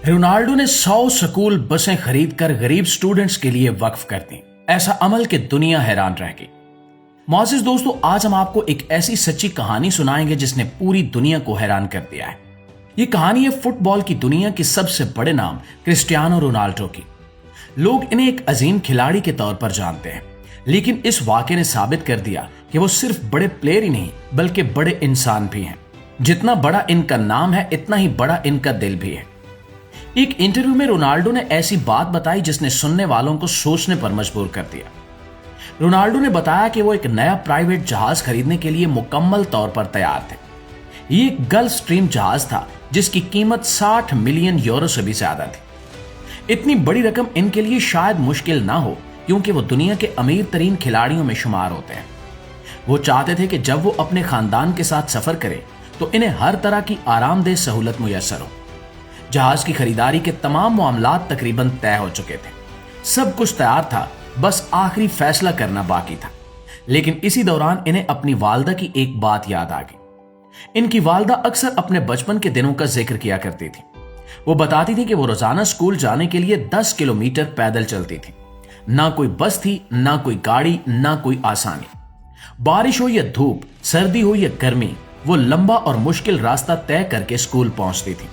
Ronaldo ने 100 school बसें खरीदकर गरीब स्टूडेंट्स के लिए वक्फ कर दी। ऐसा अमल कि दुनिया हैरान रह गई। मोअज़्ज़िज़ दोस्तों, आज हम आपको एक ऐसी सच्ची कहानी सुनाएंगे जिसने पूरी दुनिया को हैरान कर दिया है। ये कहानी है फुटबॉल की दुनिया के सबसे बड़े नाम क्रिस्टियानो रोनाल्डो की। लोग इन्हें एक अजीम खिलाड़ी के तौर पर जानते हैं, लेकिन इस वाक़े ने साबित कर दिया कि वो सिर्फ बड़े प्लेयर ही नहीं बल्कि बड़े इंसान भी हैं। जितना बड़ा इनका नाम है, इतना ही बड़ा इनका दिल भी है। एक इंटरव्यू में रोनाल्डो ने ऐसी बात बताई जिसने सुनने वालों को सोचने पर मजबूर कर दिया। रोनाल्डो ने बताया कि वो एक नया प्राइवेट जहाज खरीदने के लिए मुकम्मल तौर पर तैयार थे। ये एक गल्फ स्ट्रीम जहाज था जिसकी कीमत 60 मिलियन यूरो से भी ज्यादा थी। इतनी बड़ी रकम इनके लिए शायद मुश्किल ना हो, क्योंकि वो दुनिया के अमीर तरीन खिलाड़ियों में शुमार होते हैं। वो चाहते थे कि जब वो अपने खानदान के साथ सफर करें तो इन्हें हर तरह की आरामदेह सहूलत मुयस्सर हो। जहाज की खरीदारी के तमाम मामलात तकरीबन तय हो चुके थे। सब कुछ तैयार था, बस आखिरी फैसला करना बाकी था। लेकिन इसी दौरान इन्हें अपनी वालदा की एक बात याद आ गई। इनकी वालदा अक्सर अपने बचपन के दिनों का जिक्र किया करती थी। वो बताती थी कि वो रोजाना स्कूल जाने के लिए 10 किलोमीटर पैदल चलती थी। ना कोई बस थी, ना कोई गाड़ी, ना कोई आसानी। बारिश हो या धूप, सर्दी हो या गर्मी, वो लंबा और मुश्किल रास्ता तय करके स्कूल पहुंचती थी,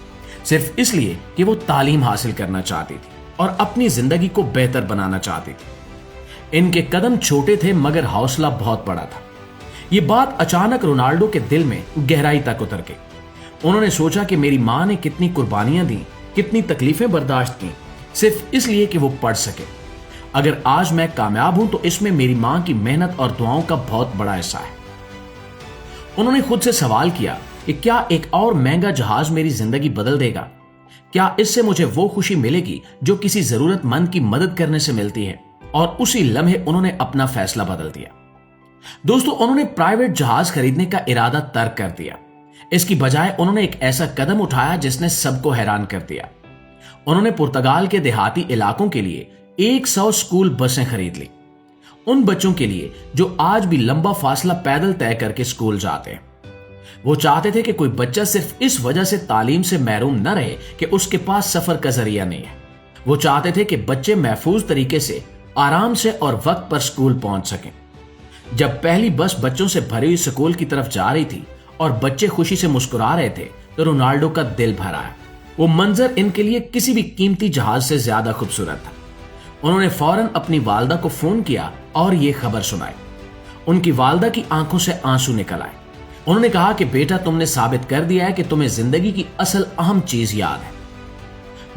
सिर्फ इसलिए कि वो तालीम हासिल करना चाहती थी और अपनी जिंदगी को बेहतर बनाना चाहती थी। इनके कदम छोटे थे मगर हौसला बहुत बड़ा था। ये बात अचानक रोनाल्डो के दिल में गहराई तक उतर गई। उन्होंने सोचा कि मेरी मां ने कितनी कुर्बानियां दी, कितनी तकलीफें बर्दाश्त की, सिर्फ इसलिए कि वो पढ़ सके। अगर आज मैं कामयाब हूं तो इसमें मेरी मां की मेहनत और दुआओं का बहुत बड़ा हिस्सा है। उन्होंने खुद से सवाल किया कि क्या एक और महंगा जहाज मेरी जिंदगी बदल देगा? क्या इससे मुझे वो खुशी मिलेगी जो किसी जरूरतमंद की मदद करने से मिलती है? और उसी लम्हे उन्होंने अपना फैसला बदल दिया। दोस्तों, उन्होंने प्राइवेट जहाज खरीदने का इरादा तर्क कर दिया। इसकी बजाय उन्होंने एक ऐसा कदम उठाया जिसने सबको हैरान कर दिया। उन्होंने पुर्तगाल के देहाती इलाकों के लिए 100 स्कूल बसें खरीद ली। उन बच्चों के लिए जो आज भी लंबा फासला पैदल तय करके स्कूल जाते हैं। वो चाहते थे कि कोई बच्चा सिर्फ इस वजह से तालीम से महरूम न रहे कि उसके पास सफर का जरिया नहीं है। वो चाहते थे कि बच्चे महफूज तरीके से, आराम से और वक्त पर स्कूल पहुंच सकें। जब पहली बस बच्चों से भरी हुई स्कूल की तरफ जा रही थी और बच्चे खुशी से मुस्कुरा रहे थे तो रोनाल्डो का दिल भरा है। वो मंजर इनके लिए किसी भी कीमती जहाज से ज्यादा खूबसूरत था। उन्होंने फौरन अपनी वालदा को फोन किया और ये खबर सुनाई। उनकी वालदा की आंखों से आंसू निकल आए। उन्होंने कहा कि बेटा, तुमने साबित कर दिया है कि तुम्हें जिंदगी की असल अहम चीज याद है।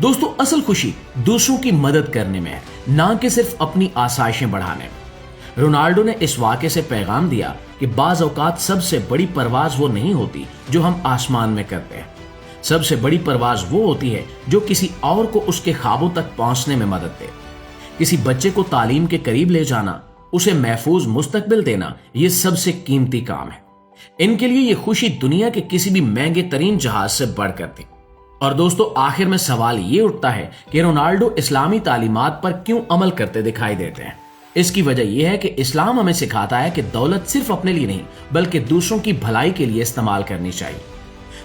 दोस्तों, असल खुशी दूसरों की मदद करने में है, ना कि सिर्फ अपनी आसाइशें बढ़ाने में। रोनाल्डो ने इस वाक़े से पैगाम दिया कि बाज़ औक़ात सबसे बड़ी परवाज वो नहीं होती जो हम आसमान में करते हैं। सबसे बड़ी परवाज वो होती है जो किसी और को उसके ख्वाबों तक पहुंचने में मदद दे। किसी बच्चे को तालीम के करीब ले जाना, उसे महफूज मुस्तकबिल देना, ये सबसे कीमती काम है। इनके लिए ये खुशी दुनिया के किसी भी महंगे तरीन जहाज से बढ़कर थी। और दोस्तों, आखिर में सवाल ये उठता है कि रोनाल्डो इस्लामी तालीमात पर क्यों अमल करते दिखाई देते हैं? इसकी वजह यह है कि इस्लाम हमें सिखाता है कि दौलत सिर्फ अपने लिए नहीं बल्कि दूसरों की भलाई के लिए इस्तेमाल करनी चाहिए।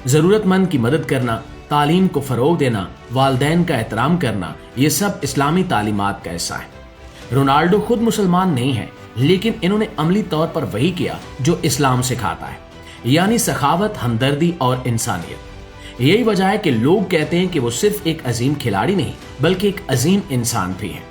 जरूरतमंद की मदद करना, तालीम को फरोग देना, वालिदैन का एहतराम करना, ये सब इस्लामी तालीमात का हिस्सा है। रोनाल्डो खुद मुसलमान नहीं है, लेकिन इन्होंने अमली तौर पर वही किया जो इस्लाम सिखाता है, यानी सखावत, हमदर्दी और इंसानियत। यही वजह है कि लोग कहते हैं कि वो सिर्फ एक अजीम खिलाड़ी नहीं बल्कि एक अजीम इंसान भी है।